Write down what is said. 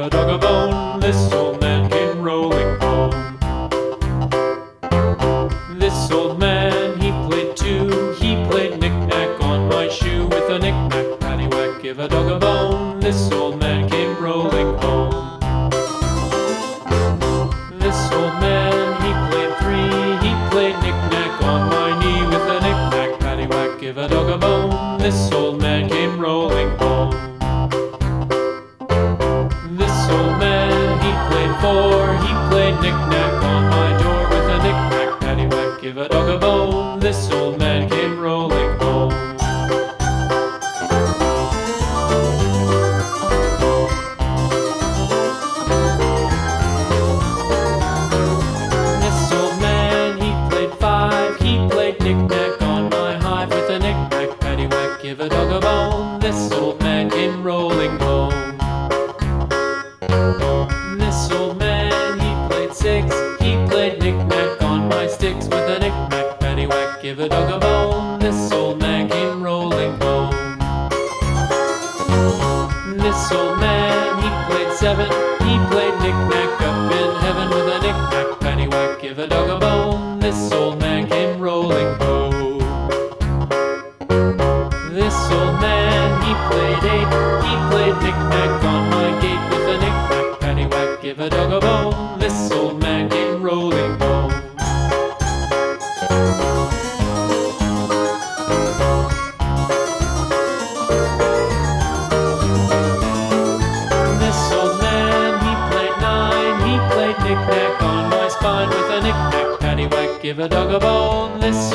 a dog a bone. This old man came rolling home. This old man, he played too. He played knick-knack on my shoe. With a knick-knack, paddywhack, give a dog a bone. This old man came rolling home. This old man, he played three. He played knick-knack on my knee. With a knick-knack, paddywhack, give a dog a bone. This old man came rolling home. This old man, he played four. He played knick-knack on my door. With a knick-knack, paddywhack, give a dog a bone. This old man came rolling home. This old man, he played five. He played knick-knack on my hive. With a knick-knack, paddywhack, give a dog a bone. This old man came rolling home. This old man, he played six. He played knick-knack on my sticks. With a knick-knack, paddywhack, give a dog a bone. This old man came rolling home. This old man, he played seven. He played knick-knack up in heaven. With a knick-knack, paddywhack, give a dog a bone. This old man came rolling home. This old man, he played eight. He played knick-knack on my gate. With a knick-knack, paddywhack, give a dog a bone. This old man came rolling home. This old man, he played nine. He played knick-knack on my spine. With a knick-knack, paddywhack, give a dog a bone. This